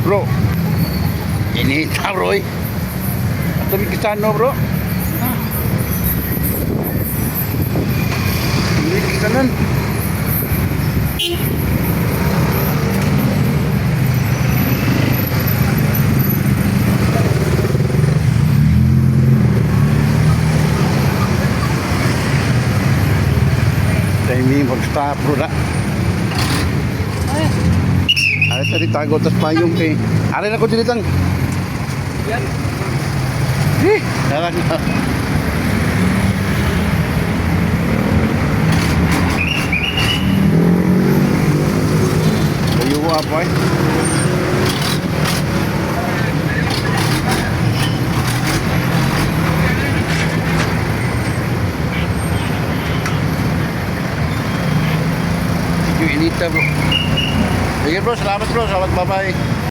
Bro. Inita bro eh. At kisano bro. Ini kisanan. Timing mag-stop bro na. Ay, tadi tago tas payung kay. Ari na ko dinitang. Yan. Dalan na. Kayo apa eh? Sige, inita bro. Sige bro, salamat bro. Salamat, bye-bye.